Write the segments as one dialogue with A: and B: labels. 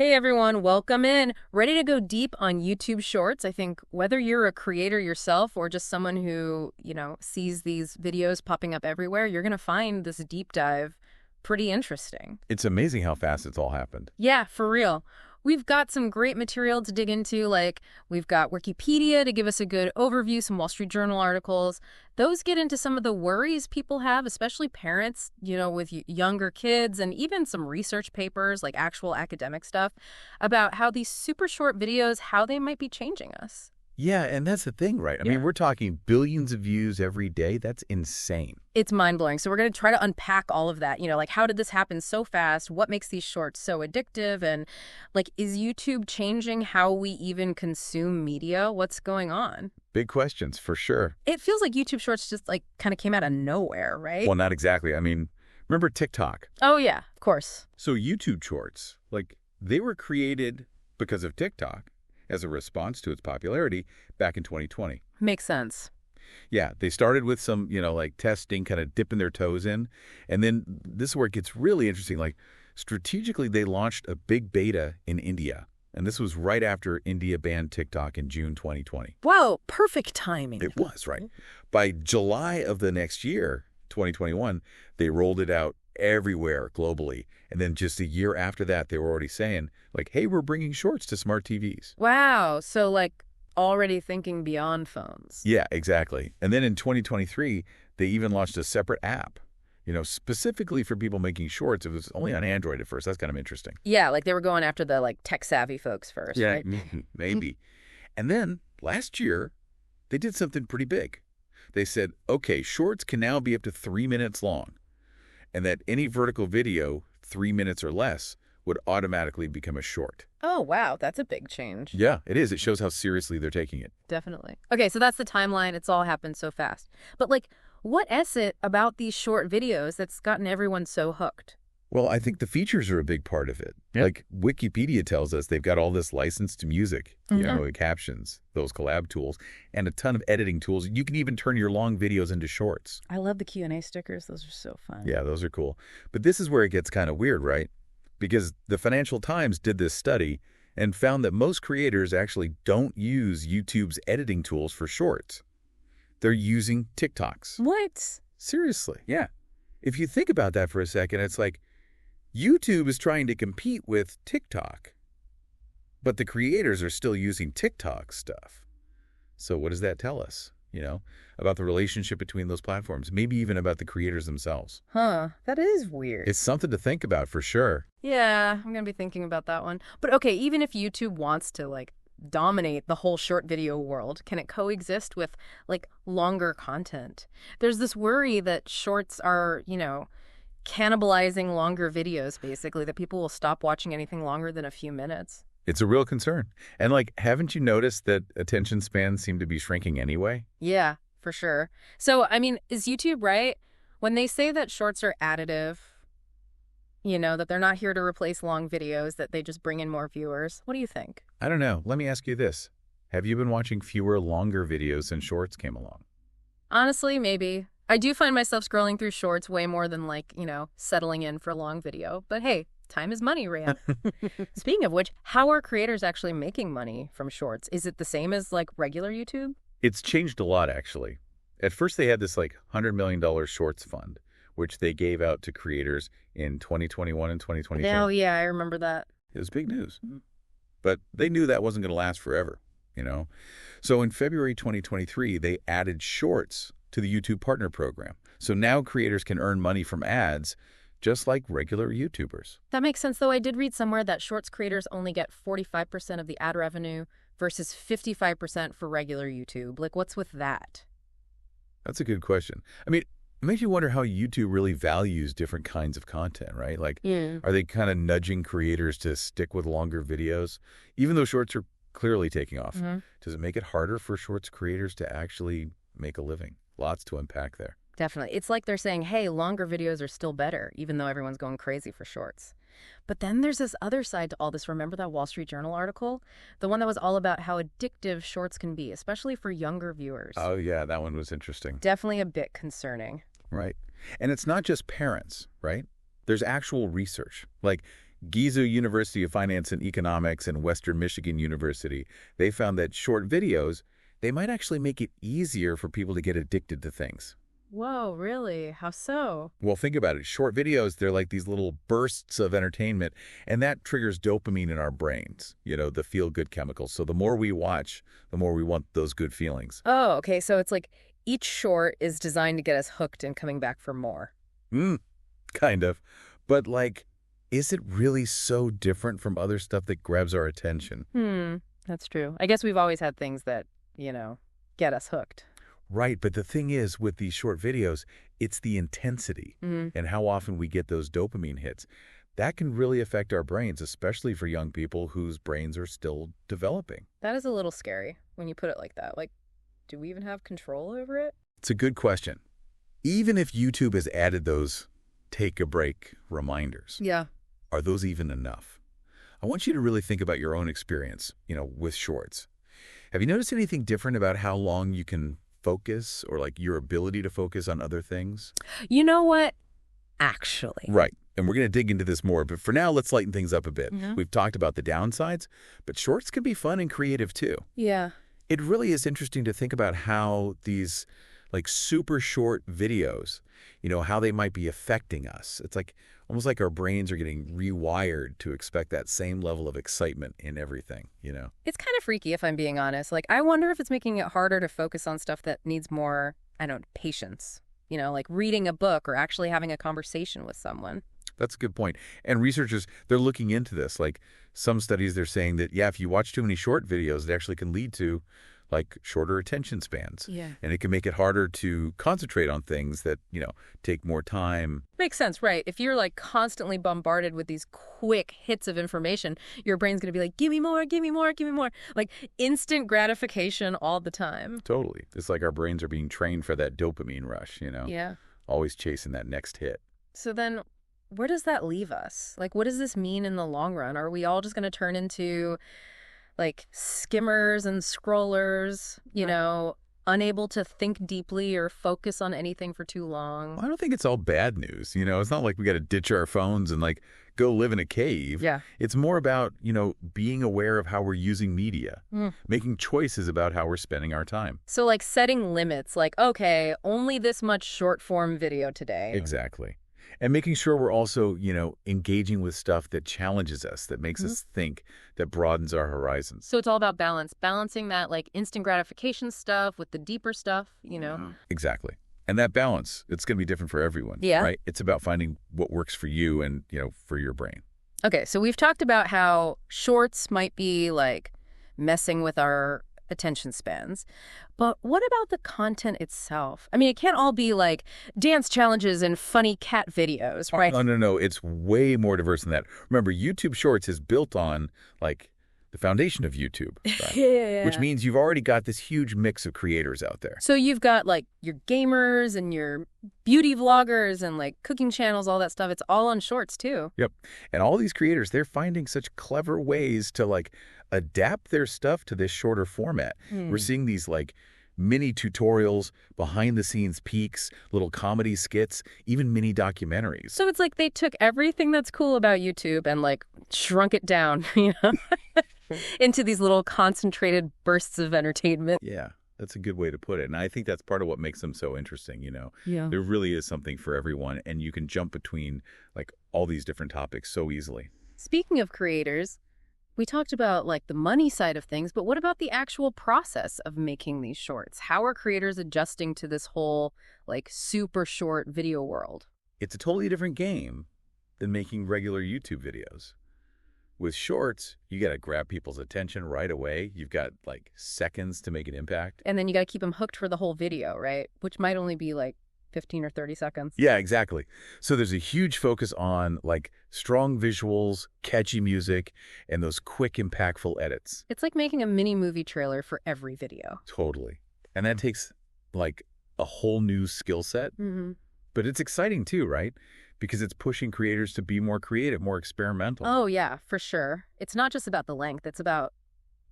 A: Hey everyone, welcome in. Ready to go deep on YouTube Shorts? I think whether you're a creator yourself or just someone who, sees these videos popping up everywhere, you're going to find this deep dive pretty interesting.
B: It's amazing how fast it's all happened.
A: Yeah, for real. We've got some great material to dig into, like we've got Wikipedia to give us a good overview, some Wall Street Journal articles. Those get into some of the worries people have, especially parents, with younger kids, and even some research papers, like actual academic stuff, about how these super short videos, how they might be changing us.
B: Yeah, and that's the thing, right? I mean, we're talking billions of views every day. That's insane.
A: It's mind-blowing. So we're going to try to unpack all of that. Like how did this happen so fast? What makes these shorts so addictive? And is YouTube changing how we even consume media? What's going on?
B: Big questions, for sure.
A: It feels like YouTube Shorts just kind of came out of nowhere, right?
B: Well, not exactly. I mean, remember TikTok?
A: Oh, yeah, of course.
B: So YouTube Shorts, they were created because of TikTok as a response to its popularity back in 2020.
A: Makes sense.
B: Yeah, they started with some, testing, kind of dipping their toes in. And then this is where it gets really interesting. Strategically, they launched a big beta in India. And this was right after India banned TikTok in June 2020.
A: Wow, perfect timing.
B: It was, right? By July of the next year, 2021, they rolled it out everywhere globally. And then just a year after that, they were already saying, hey, we're bringing shorts to smart TVs.
A: Wow. So, already thinking beyond phones.
B: Yeah, exactly. And then in 2023, they even launched a separate app, specifically for people making shorts. It was only on Android at first. That's kind of interesting.
A: Yeah, they were going after the, tech-savvy folks first,
B: yeah,
A: right?
B: Maybe. And then last year, they did something pretty big. They said, okay, shorts can now be up to 3 minutes long, and that any vertical video, 3 minutes or less, would automatically become a short.
A: Oh, wow. That's a big change.
B: Yeah, it is. It shows how seriously they're taking it.
A: Definitely. Okay, so that's the timeline. It's all happened so fast. But, what is it about these short videos that's gotten everyone so hooked?
B: Well, I think the features are a big part of it.
A: Yep.
B: Wikipedia tells us they've got all this licensed music, captions, those collab tools, and a ton of editing tools. You can even turn your long videos into shorts.
A: I love the Q&A stickers. Those are so fun.
B: Yeah, those are cool. But this is where it gets kind of weird, right? Because the Financial Times did this study and found that most creators actually don't use YouTube's editing tools for shorts. They're using TikToks.
A: What?
B: Seriously, yeah. If you think about that for a second, it's like YouTube is trying to compete with TikTok, but the creators are still using TikTok stuff. So what does that tell us, about the relationship between those platforms? Maybe even about the creators themselves.
A: Huh, that is weird.
B: It's something to think about for sure.
A: Yeah, I'm going to be thinking about that one. But okay, even if YouTube wants to, dominate the whole short video world, can it coexist with, longer content? There's this worry that shorts are, cannibalizing longer videos, basically, that people will stop watching anything longer than a few minutes.
B: It's a real concern. And, haven't you noticed that attention spans seem to be shrinking anyway?
A: Yeah, for sure. So, is YouTube right when they say that shorts are additive, that they're not here to replace long videos, that they just bring in more viewers? What do you think?
B: I don't know. Let me ask you this. Have you been watching fewer longer videos since shorts came along?
A: Honestly, maybe. I do find myself scrolling through shorts way more than settling in for a long video. But hey, time is money, Rhea. Speaking of which, how are creators actually making money from shorts? Is it the same as regular YouTube?
B: It's changed a lot, actually. At first, they had this $100 million shorts fund, which they gave out to creators in 2021 and 2022.
A: Oh, yeah, I remember that.
B: It was big news. But they knew that wasn't going to last forever, So in February 2023, they added shorts to the YouTube Partner Program. So now creators can earn money from ads just like regular YouTubers.
A: That makes sense, though. I did read somewhere that shorts creators only get 45% of the ad revenue versus 55% for regular YouTube. What's with that?
B: That's a good question. It makes you wonder how YouTube really values different kinds of content, right? Are they kind of nudging creators to stick with longer videos, even though shorts are clearly taking off?
A: Mm-hmm.
B: Does it make it harder for shorts creators to actually make a living? Lots to unpack there.
A: Definitely. It's like they're saying, hey, longer videos are still better, even though everyone's going crazy for shorts. But then there's this other side to all this. Remember that Wall Street Journal article? The one that was all about how addictive shorts can be, especially for younger viewers.
B: Oh, yeah, that one was interesting.
A: Definitely a bit concerning.
B: Right. And it's not just parents, right? There's actual research. Giza University of Finance and Economics and Western Michigan University, they found that short videos, they might actually make it easier for people to get addicted to things.
A: Whoa, really? How so?
B: Well, think about it. Short videos, they're like these little bursts of entertainment, and that triggers dopamine in our brains, the feel-good chemicals. So the more we watch, the more we want those good feelings.
A: Oh, okay. So it's like each short is designed to get us hooked and coming back for more.
B: Kind of. But, is it really so different from other stuff that grabs our attention?
A: That's true. I guess we've always had things that, get us hooked.
B: Right, but the thing is, with these short videos, it's the intensity and how often we get those dopamine hits. That can really affect our brains, especially for young people whose brains are still developing.
A: That is a little scary when you put it like that. Like, do we even have control over it?
B: It's a good question. Even if YouTube has added those take a break reminders,
A: Yeah.
B: are those even enough? I want you to really think about your own experience, with shorts. Have you noticed anything different about how long you can focus or your ability to focus on other things?
A: You know what? Actually.
B: Right. And we're going to dig into this more, but for now, let's lighten things up a bit.
A: Mhm.
B: We've talked about the downsides, but shorts can be fun and creative too.
A: Yeah.
B: It really is interesting to think about how these super short videos, how they might be affecting us. It's almost like our brains are getting rewired to expect that same level of excitement in everything.
A: It's kind of freaky if I'm being honest. I wonder if it's making it harder to focus on stuff that needs more, I don't know, patience. Like reading a book or actually having a conversation with someone.
B: That's a good point. And researchers, they're looking into this. Some studies, they're saying that, yeah, if you watch too many short videos, it actually can lead to shorter attention spans.
A: Yeah.
B: And it can make it harder to concentrate on things that, take more time.
A: Makes sense, right? If you're constantly bombarded with these quick hits of information, your brain's going to be like, give me more, give me more, give me more. Instant gratification all the time.
B: Totally. It's like our brains are being trained for that dopamine rush,
A: Yeah.
B: always chasing that next hit.
A: So then where does that leave us? What does this mean in the long run? Are we all just going to turn into skimmers and scrollers, unable to think deeply or focus on anything for too long?
B: Well, I don't think it's all bad news. It's not like we got to ditch our phones and go live in a cave.
A: Yeah.
B: It's more about, being aware of how we're using media, making choices about how we're spending our time.
A: So setting limits, okay, only this much short form video today.
B: Exactly. And making sure we're also, engaging with stuff that challenges us, that makes us think, that broadens our horizons.
A: So it's all about balance, balancing that instant gratification stuff with the deeper stuff,
B: Exactly. And that balance, it's going to be different for everyone.
A: Yeah.
B: Right? It's about finding what works for you and, for your brain.
A: Okay, so we've talked about how shorts might be messing with our attention spans. But what about the content itself? I mean, it can't all be dance challenges and funny cat videos, right?
B: Oh, no. It's way more diverse than that. Remember, YouTube Shorts is built on, the foundation of YouTube, right?
A: Yeah.
B: Which means you've already got this huge mix of creators out there.
A: So you've got your gamers and your beauty vloggers and cooking channels, all that stuff. It's all on shorts too.
B: Yep. And all these creators, they're finding such clever ways to adapt their stuff to this shorter format. We're seeing these mini tutorials, behind the scenes peeks, little comedy skits, even mini documentaries.
A: So it's they took everything that's cool about YouTube and shrunk it down, into these little concentrated bursts of entertainment.
B: Yeah, that's a good way to put it. And I think that's part of what makes them so interesting,
A: Yeah.
B: There really is something for everyone, and you can jump between all these different topics so easily.
A: Speaking of creators, we talked about the money side of things, but what about the actual process of making these shorts? How are creators adjusting to this whole super short video world?
B: It's a totally different game than making regular YouTube videos. With shorts, you got to grab people's attention right away. You've got seconds to make an impact.
A: And then you got to keep them hooked for the whole video, right? Which might only be 15 or 30 seconds.
B: Yeah, exactly. So there's a huge focus on strong visuals, catchy music, and those quick, impactful edits.
A: It's like making a mini movie trailer for every video.
B: Totally. And that takes a whole new skill set. But it's exciting too, right? Because it's pushing creators to be more creative, more experimental.
A: Oh, yeah, for sure. It's not just about the length. It's about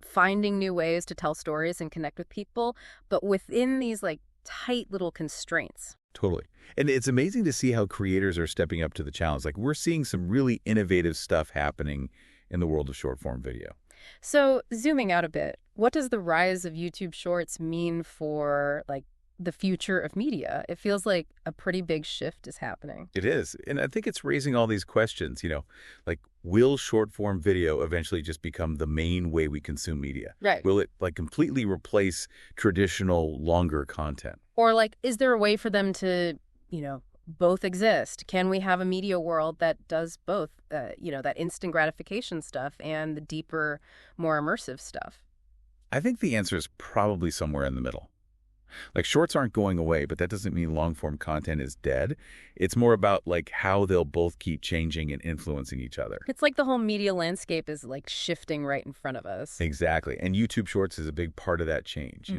A: finding new ways to tell stories and connect with people, but within these tight little constraints.
B: Totally. And it's amazing to see how creators are stepping up to the challenge. Like, we're seeing some really innovative stuff happening in the world of short-form video.
A: So, zooming out a bit, what does the rise of YouTube Shorts mean for, like, the future of media? It feels like a pretty big shift is happening.
B: It is. And I think it's raising all these questions, like, will short-form video eventually just become the main way we consume media?
A: Right.
B: Will it, like, completely replace traditional, longer content?
A: Or, like, is there a way for them to, both exist? Can we have a media world that does both, that instant gratification stuff and the deeper, more immersive stuff?
B: I think the answer is probably somewhere in the middle. Like, shorts aren't going away, but that doesn't mean long-form content is dead. It's more about, like, how they'll both keep changing and influencing each other.
A: It's like the whole media landscape is, like, shifting right in front of us.
B: Exactly. And YouTube Shorts is a big part of that change,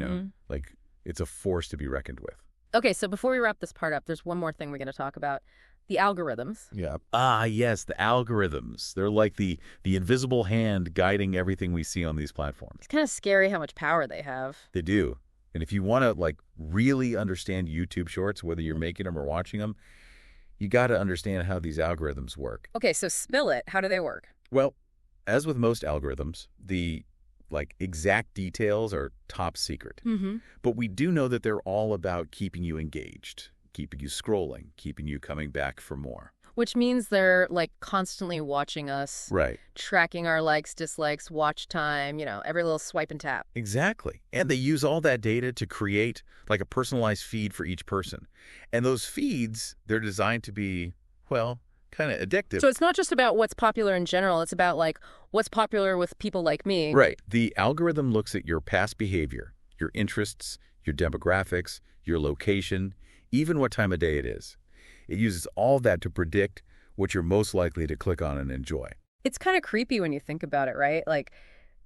B: Like, it's a force to be reckoned with.
A: Okay, so before we wrap this part up, there's one more thing we're going to talk about. The algorithms.
B: Yeah. Ah, yes, the algorithms. They're like the invisible hand guiding everything we see on these platforms.
A: It's kind of scary how much power they have.
B: They do. And if you want to, like, really understand YouTube Shorts, whether you're making them or watching them, you got to understand how these algorithms work.
A: Okay, so spill it. How do they work?
B: Well, as with most algorithms, the exact details are top secret.
A: Mm-hmm.
B: But we do know that they're all about keeping you engaged, keeping you scrolling, keeping you coming back for more.
A: Which means they're, like, constantly watching us.
B: Right.
A: Tracking our likes, dislikes, watch time, every little swipe and tap.
B: Exactly. And they use all that data to create, like, a personalized feed for each person. And those feeds, they're designed to be, well, kind of addictive.
A: So it's not just about what's popular in general. It's about, like, what's popular with people like me.
B: Right. The algorithm looks at your past behavior, your interests, your demographics, your location, even what time of day it is. It uses all that to predict what you're most likely to click on and enjoy.
A: It's kind of creepy when you think about it, right? Like,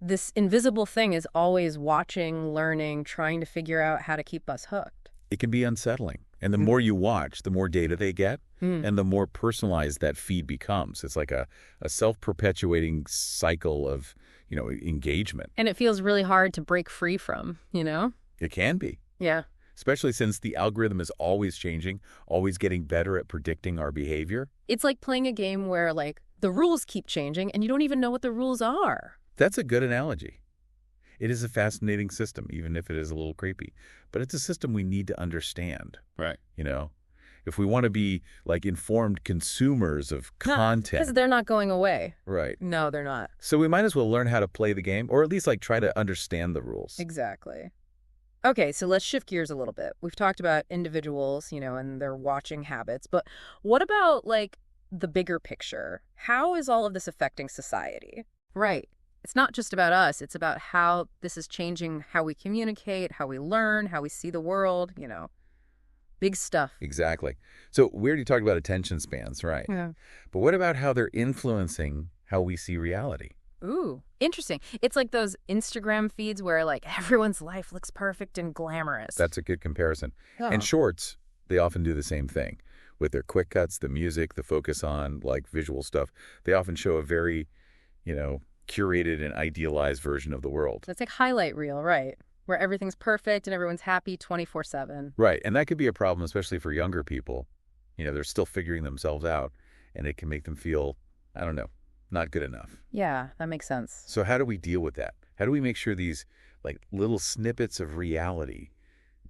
A: this invisible thing is always watching, learning, trying to figure out how to keep us hooked.
B: It can be unsettling. And the more you watch, the more data they get, and the more personalized that feed becomes. It's like a self-perpetuating cycle of, engagement.
A: And it feels really hard to break free from,
B: It can be.
A: Yeah.
B: Especially since the algorithm is always changing, always getting better at predicting our behavior.
A: It's like playing a game where, like, the rules keep changing and you don't even know what the rules are.
B: That's a good analogy. It is a fascinating system, even if it is a little creepy. But it's a system we need to understand.
A: Right.
B: If we want to be, like, informed consumers of content.
A: Because they're not going away.
B: Right.
A: No, they're not.
B: So we might as well learn how to play the game, or at least, like, try to understand the rules.
A: Exactly. Okay, so let's shift gears a little bit. We've talked about individuals, and their watching habits, but what about, like, the bigger picture? How is all of this affecting society? Right. It's not just about us. It's about how this is changing how we communicate, how we learn, how we see the world, Big stuff.
B: Exactly. So we already talked about attention spans, right?
A: Yeah.
B: But what about how they're influencing how we see reality?
A: Ooh, interesting. It's like those Instagram feeds where, like, everyone's life looks perfect and glamorous.
B: That's a good comparison.
A: Oh.
B: And shorts, they often do the same thing. With their quick cuts, the music, the focus on, like, visual stuff, they often show a very, curated and idealized version of the world.
A: That's like highlight reel, right? Where everything's perfect and everyone's happy 24/7.
B: Right. And that could be a problem, especially for younger people. They're still figuring themselves out, and it can make them feel, I don't know, not good enough.
A: Yeah, that makes sense.
B: So how do we deal with that? How do we make sure these, like, little snippets of reality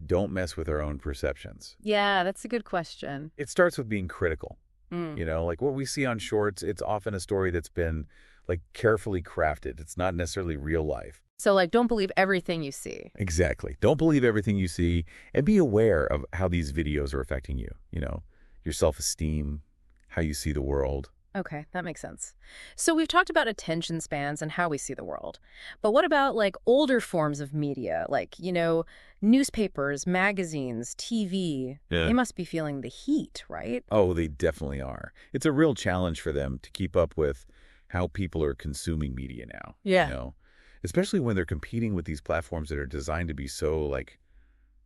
B: don't mess with our own perceptions?
A: Yeah, that's a good question.
B: It starts with being critical. Like what we see on shorts, it's often a story that's been, like, carefully crafted. It's not necessarily real life.
A: So, like, don't believe everything you see.
B: Exactly. Don't believe everything you see, and be aware of how these videos are affecting you, your self-esteem, how you see the world.
A: Okay, that makes sense. So we've talked about attention spans and how we see the world. But what about, like, older forms of media, like, newspapers, magazines, TV?
B: Yeah.
A: They must be feeling the heat, right?
B: Oh, they definitely are. It's a real challenge for them to keep up with how people are consuming media now.
A: Yeah.
B: Especially when they're competing with these platforms that are designed to be so, like,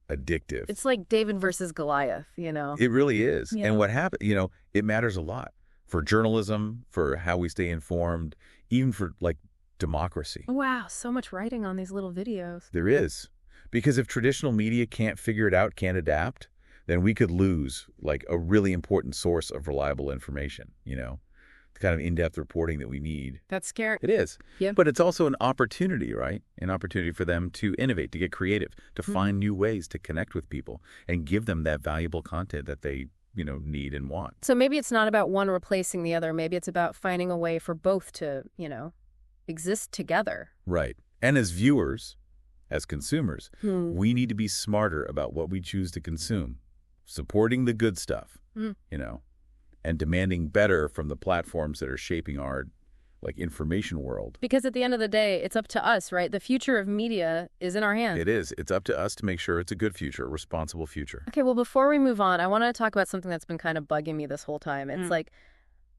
B: addictive.
A: It's like David versus Goliath,
B: It really is.
A: Yeah.
B: And what happened, it matters a lot for journalism, for how we stay informed, even for, like, democracy.
A: Wow, so much writing on these little videos.
B: There is. Because if traditional media can't figure it out, can't adapt, then we could lose like a really important source of reliable information, the kind of in-depth reporting that we need.
A: That's scary.
B: It is.
A: Yeah.
B: But it's also an opportunity, right? An opportunity for them to innovate, to get creative, to find new ways to connect with people and give them that valuable content that they, need and want.
A: So maybe it's not about one replacing the other. Maybe it's about finding a way for both to, exist together.
B: Right. And as viewers, as consumers, we need to be smarter about what we choose to consume, supporting the good stuff, and demanding better from the platforms that are shaping our information world.
A: Because at the end of the day, it's up to us, right? The future of media is in our hands.
B: It is. It's up to us to make sure it's a good future, a responsible future.
A: Okay, well, before we move on, I want to talk about something that's been kind of bugging me this whole time. It's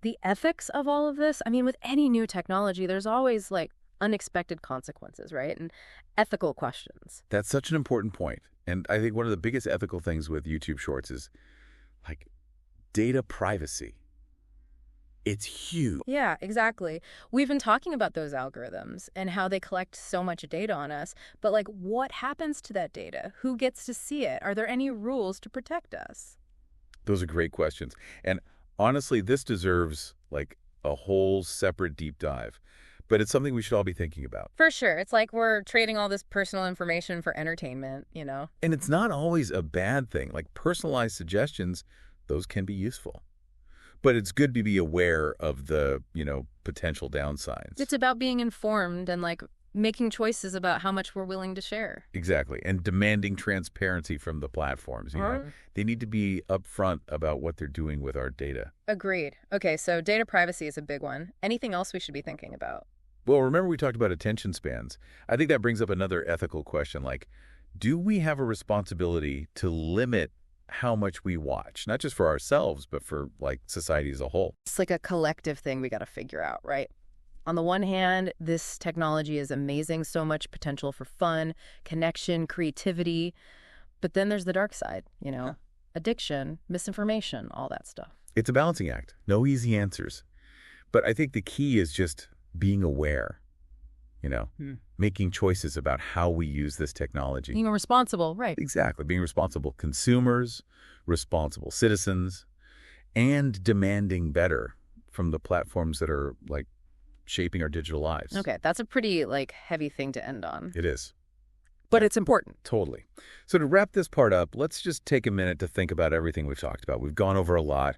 A: the ethics of all of this. I mean, with any new technology, there's always unexpected consequences, right? And ethical questions.
B: That's such an important point. And I think one of the biggest ethical things with YouTube Shorts is data privacy. It's huge.
A: Yeah, exactly. We've been talking about those algorithms and how they collect so much data on us. But what happens to that data? Who gets to see it? Are there any rules to protect us?
B: Those are great questions. And honestly, this deserves a whole separate deep dive. But it's something we should all be thinking about.
A: For sure. It's like we're trading all this personal information for entertainment, And
B: it's not always a bad thing. Personalized suggestions, those can be useful. But it's good to be aware of the, potential downsides.
A: It's about being informed and making choices about how much we're willing to share.
B: Exactly. And demanding transparency from the platforms. They need to be upfront about what they're doing with our data.
A: Agreed. Okay, so data privacy is a big one. Anything else we should be thinking about?
B: Well, remember we talked about attention spans. I think that brings up another ethical question, do we have a responsibility to limit how much we watch, not just for ourselves, but for society as a whole?
A: It's a collective thing we got to figure out, right? On the one hand, this technology is amazing, so much potential for fun, connection, creativity. But then there's the dark side, addiction, misinformation, all that stuff.
B: It's a balancing act. No easy answers. But I think the key is just being aware, making choices about how we use this technology.
A: Being responsible, right.
B: Exactly. Being responsible consumers, responsible citizens, and demanding better from the platforms that are shaping our digital lives.
A: Okay, that's a pretty heavy thing to end on.
B: It is.
A: But it's important.
B: Totally. So to wrap this part up, let's just take a minute to think about everything we've talked about. We've gone over a lot.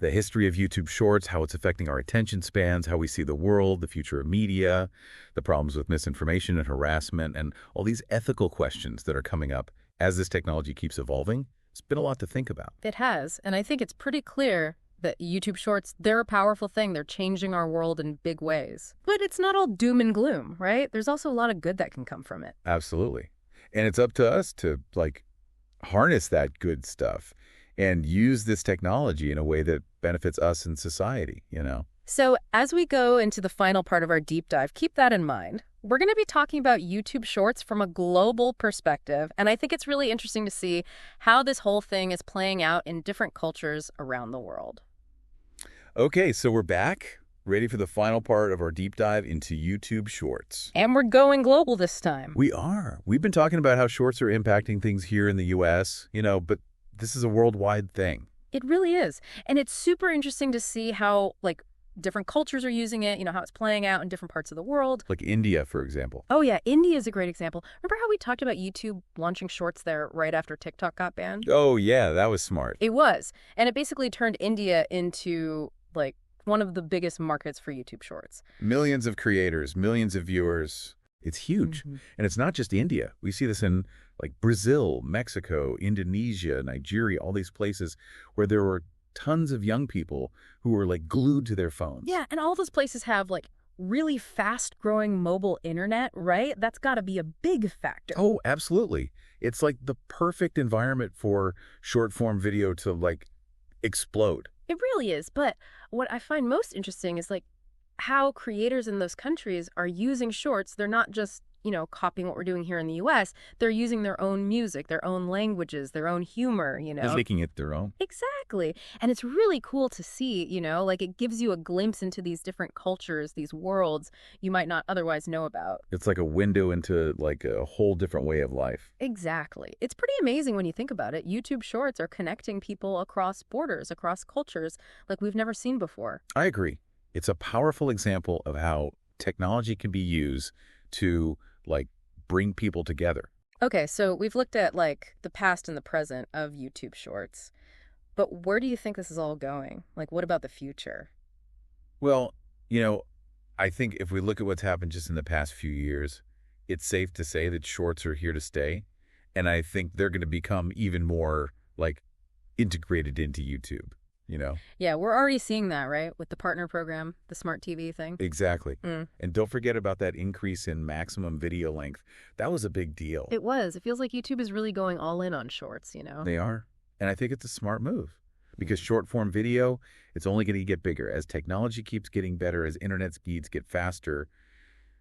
B: The history of YouTube Shorts, how it's affecting our attention spans, how we see the world, the future of media, the problems with misinformation and harassment, and all these ethical questions that are coming up as this technology keeps evolving. It's been a lot to think about.
A: It has. And I think it's pretty clear that YouTube Shorts, they're a powerful thing. They're changing our world in big ways. But it's not all doom and gloom, right? There's also a lot of good that can come from it.
B: Absolutely. And it's up to us to, harness that good stuff and use this technology in a way that benefits us and society,
A: So as we go into the final part of our deep dive, keep that in mind. We're going to be talking about YouTube Shorts from a global perspective, and I think it's really interesting to see how this whole thing is playing out in different cultures around the world.
B: Okay, so we're back, ready for the final part of our deep dive into YouTube Shorts.
A: And we're going global this time.
B: We are. We've been talking about how Shorts are impacting things here in the U.S., but this is a worldwide thing.
A: It really is. And it's super interesting to see how, different cultures are using it, how it's playing out in different parts of the world.
B: Like India, for example.
A: Oh, yeah. India is a great example. Remember how we talked about YouTube launching Shorts there right after TikTok got banned?
B: Oh, yeah. That was smart.
A: It was. And it basically turned India into, one of the biggest markets for YouTube Shorts.
B: Millions of creators, millions of viewers. It's huge. Mm-hmm. And it's not just India. We see this in Brazil, Mexico, Indonesia, Nigeria, all these places where there were tons of young people who were glued to their phones.
A: Yeah, and all those places have really fast-growing mobile internet, right? That's got to be a big factor.
B: Oh, absolutely. It's the perfect environment for short-form video to explode.
A: It really is. But what I find most interesting is how creators in those countries are using Shorts. They're not just copying what we're doing here in the US. They're using their own music, their own languages, their own humor.
B: They're making it their own.
A: Exactly. And it's really cool to see, like it gives you a glimpse into these different cultures, these worlds you might not otherwise know about.
B: It's like a window into like a whole different way of life.
A: Exactly. It's pretty amazing when you think about it. YouTube Shorts are connecting people across borders, across cultures, like we've never seen before.
B: I agree. It's a powerful example of how technology can be used to like bring people together.
A: Okay, so we've looked at like the past and the present of YouTube Shorts, but where do you think this is all going? Like, what about the future?
B: Well, I think if we look at what's happened just in the past few years, it's safe to say that shorts are here to stay. And I think they're going to become even more like integrated into YouTube.
A: Yeah, we're already seeing that, right? With the partner program, the smart TV thing.
B: Exactly.
A: Mm.
B: And don't forget about that increase in maximum video length. That was a big deal.
A: It was. It feels like YouTube is really going all in on shorts.
B: They are. And I think it's a smart move because short form video, it's only going to get bigger. As technology keeps getting better, as internet speeds get faster,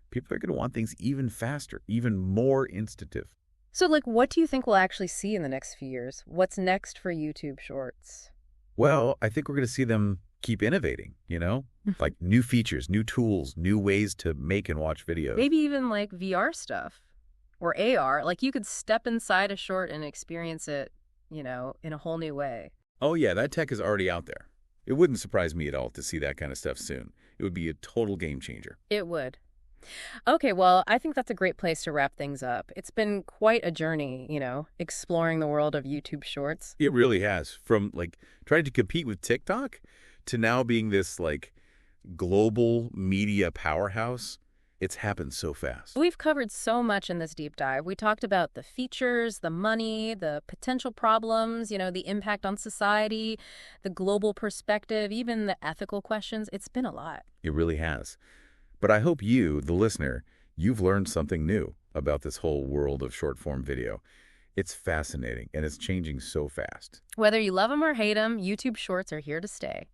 B: people are going to want things even faster, even more instantive.
A: So, like, what do you think we'll actually see in the next few years? What's next for YouTube Shorts?
B: Well, I think we're going to see them keep innovating, like new features, new tools, new ways to make and watch videos.
A: Maybe even like VR stuff or AR. Like you could step inside a short and experience it, in a whole new way.
B: Oh, yeah, that tech is already out there. It wouldn't surprise me at all to see that kind of stuff soon. It would be a total game changer.
A: It would. Okay, well, I think that's a great place to wrap things up. It's been quite a journey, exploring the world of YouTube Shorts.
B: It really has. From like trying to compete with TikTok to now being this like global media powerhouse. It's happened so fast.
A: We've covered so much in this deep dive. We talked about the features, the money, the potential problems, the impact on society, the global perspective, even the ethical questions. It's been a lot.
B: It really has. But I hope you, the listener, you've learned something new about this whole world of short-form video. It's fascinating, and it's changing so fast.
A: Whether you love them or hate them, YouTube Shorts are here to stay.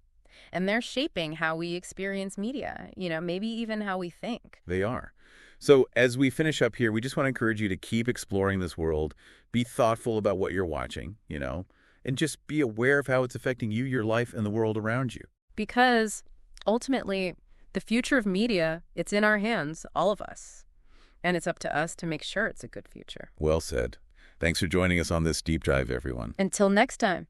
A: And they're shaping how we experience media, maybe even how we think.
B: They are. So as we finish up here, we just want to encourage you to keep exploring this world, be thoughtful about what you're watching, and just be aware of how it's affecting you, your life, and the world around you.
A: Because ultimately, the future of media, it's in our hands, all of us. And it's up to us to make sure it's a good future.
B: Well said. Thanks for joining us on this deep dive, everyone.
A: Until next time.